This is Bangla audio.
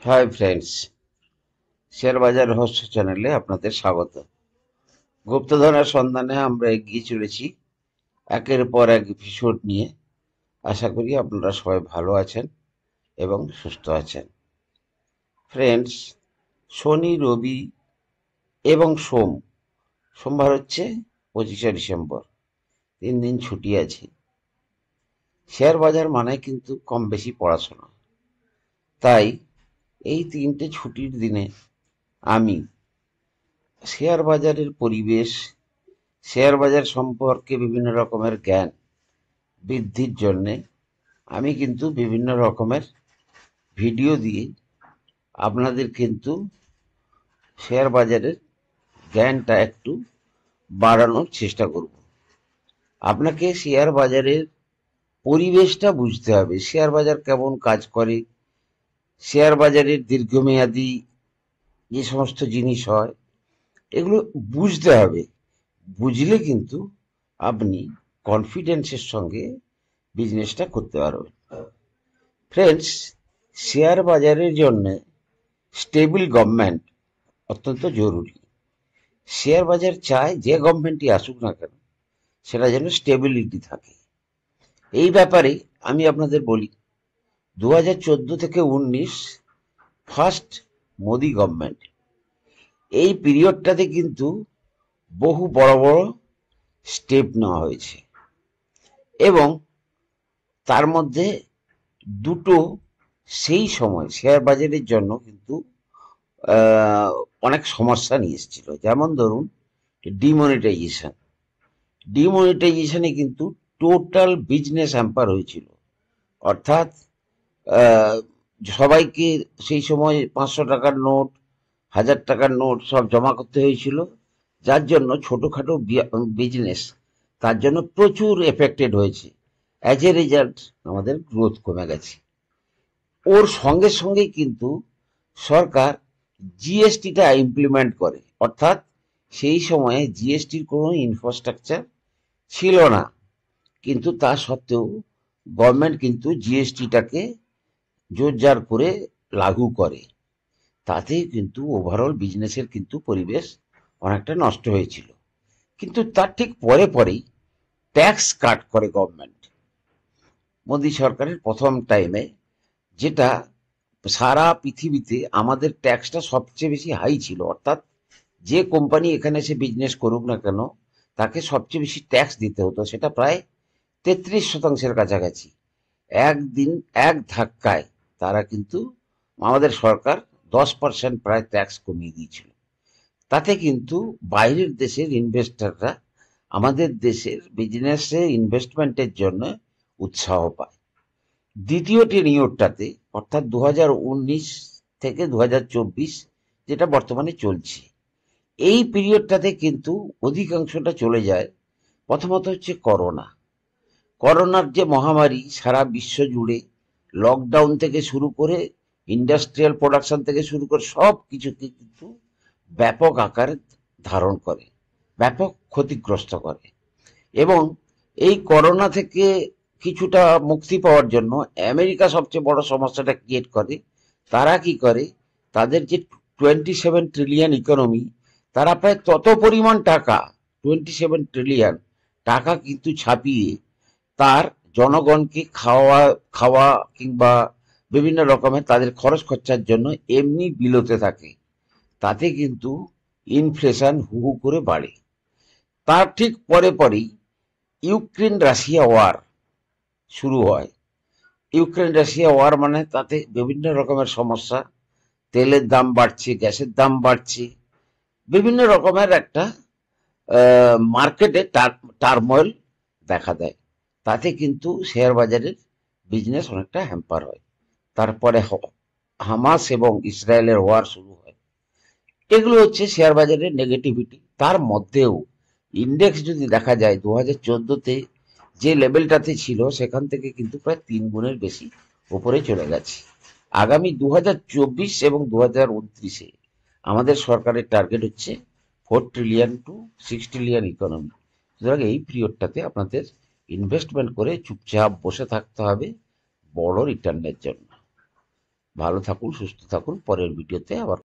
হাই ফ্রেন্ডস, শেয়ার বাজার রহস্য চ্যানেলে আপনাদের স্বাগত। গুপ্তধনের সন্ধানে আমরা এগিয়ে চলেছি একের পর এক এপিসোড নিয়ে। আশা করি আপনারা সবাই ভালো আছেন এবং সুস্থ আছেন। ফ্রেন্ডস, শনি, রবি এবং সোমবার হচ্ছে 25শে ডিসেম্বর, 3 দিন ছুটি আছে। শেয়ার বাজার মানে কিন্তু কম বেশি পড়াশোনা। তাই এই 3টে ছুটির দিনে আমি শেয়ার বাজারের পরিবেশ, শেয়ার বাজার সম্পর্কে বিভিন্ন রকমের জ্ঞান বৃদ্ধির জন্যে আমি কিন্তু বিভিন্ন রকমের ভিডিও দিয়ে আপনাদের কিন্তু শেয়ার বাজারের জ্ঞানটা একটু বাড়ানোর চেষ্টা করব। আপনাকে শেয়ার বাজারের পরিবেশটা বুঝতে হবে, শেয়ার বাজার কেমন কাজ করে, শেয়ার বাজারের দীর্ঘমেয়াদী যে সমস্ত জিনিস হয় এগুলো বুঝতে হবে। বুঝলে কিন্তু আপনি কনফিডেন্সের সঙ্গে বিজনেসটা করতে পারবেন। ফ্রেন্ডস, শেয়ার বাজারের জন্য স্টেবল গভর্নমেন্ট অত্যন্ত জরুরি। শেয়ার বাজার চায় যে গভর্নমেন্টই আসুক না কেন সেটা যেন স্টেবিলিটি থাকে। এই ব্যাপারে আমি আপনাদের বলি, 2014 থেকে 19 ফার্স্ট মোদি গভর্নমেন্ট, এই পিরিয়ডটাতে কিন্তু বহু বড় বড় স্টেপ নেওয়া হয়েছে এবং তার মধ্যে দুটো সেই সময় শেয়ার বাজারের জন্য কিন্তু আহ, অনেক সমস্যা নিয়ে এসেছিল। যেমন ধরুন, ডিমনিটাইজেশন। ডিমনিটাইজেশনে কিন্তু টোটাল বিজনেস হ্যাম্পার হয়েছিল। অর্থাৎ আহ, সবাইকে সেই সময় 500 টাকার নোট, 1000 টাকার নোট সব জমা করতে হয়েছিল, যার জন্য ছোটখাটো বিজনেস তার জন্য প্রচুর এফেক্টেড হয়েছে। অ্যাজ এ রেজাল্ট আমাদের গ্রোথ কমে গেছে। ওর সঙ্গে সঙ্গেই কিন্তু সরকার জিএসটিটা ইমপ্লিমেন্ট করে। অর্থাৎ সেই সময়ে জিএসটির কোনো ইনফ্রাস্ট্রাকচার ছিল না, কিন্তু তা সত্ত্বেও গভর্নমেন্ট কিন্তু জিএসটিটাকে জোরজার করে লাগু করে। তাতে কিন্তু ওভারঅল বিজনেসের কিন্তু পরিবেশ অনেকটা নষ্ট হয়েছিল। কিন্তু তার ঠিক পরে পরেই ট্যাক্স কাট করে গভর্নমেন্ট মোদী সরকারের প্রথম টাইমে, যেটা সারা পৃথিবীতে আমাদের ট্যাক্সটা সবচেয়ে বেশি হাই ছিল। অর্থাৎ যে কোম্পানি এখানে এসে বিজনেস করুক না কেন তাকে সবচেয়ে বেশি ট্যাক্স দিতে হতো, সেটা প্রায় 33% কাছাকাছি। একদিন এক ধাক্কায় তারা কিন্তু আমাদের সরকার 10% প্রায় ট্যাক্স কমিয়ে দিয়েছিল। তাতে কিন্তু বাইরের দেশের ইনভেস্টররা আমাদের দেশের বিজনেসে ইনভেস্টমেন্টের জন্য উৎসাহ পায়। দ্বিতীয় টেনিওরটাতে, অর্থাৎ 2019 থেকে 2024, যেটা বর্তমানে চলছে, এই পিরিয়ডটাতে কিন্তু অধিকাংশটা চলে যায়। প্রথমত হচ্ছে করোনা। করোনার যে মহামারী সারা বিশ্ব জুড়ে, লকডাউন থেকে শুরু করে ইন্ডাস্ট্রিয়াল প্রোডাকশন থেকে শুরু করে সব কিছুকে কিন্তু ব্যাপক আকারে ধারণ করে, ব্যাপক ক্ষতিগ্রস্ত করে। এবং এই করোনা থেকে কিছুটা মুক্তি পাওয়ার জন্য আমেরিকা সবচেয়ে বড় সমস্যাটা ক্রিয়েট করে। তারা কি করে, তাদের যে 27 ট্রিলিয়ন ইকোনমি, তারা প্রায় তত পরিমাণ টাকা, 27 ট্রিলিয়ন টাকা কিন্তু ছাপিয়ে তার জনগণকে খাওয়া খাওয়া কিংবা বিভিন্ন রকমের তাদের খরচ খরচার জন্য এমনি বিলোতে থাকে। তাতে কিন্তু ইনফ্লেশন হু হু করে বাড়ে। তার ঠিক পরে পরেই ইউক্রেন রাশিয়া ওয়ার শুরু হয়। ইউক্রেন রাশিয়া ওয়ার মানে তাতে বিভিন্ন রকমের সমস্যা, তেলের দাম বাড়ছে, গ্যাসের দাম বাড়ছে, বিভিন্ন রকমের একটা মার্কেটে টার্মোয়েল দেখা দেয়। তাতে কিন্তু শেয়ার বাজারের বিজনেস অনেকটা হ্যাম্পার হয়। তারপরে হামাস এবং ইসরায়েলের ওয়ার শুরু হয়। এগুলো হচ্ছে শেয়ার বাজারের নেগেটিভিটি। তার মধ্যেও ইন্ডেক্স যদি দেখা যায় 2014-তে যে লেভেলটাতে ছিল সেখান থেকে কিন্তু প্রায় 3 গুণের বেশি উপরে চলে গেছে। আগামী 2024 এবং 2029-এ আমাদের সরকারের টার্গেট হচ্ছে 4 ট্রিলিয়ন টু 6 ট্রিলিয়ন ইকোনমি। সুতরাং এই পিরিয়ডটাতে আপনাদের ইনভেস্টমেন্ট করে চুপচাপ বসে থাকতে হবে বড় রিটার্নের জন্য। ভালো থাকুন, সুস্থ থাকুন। পরের ভিডিওতে আবার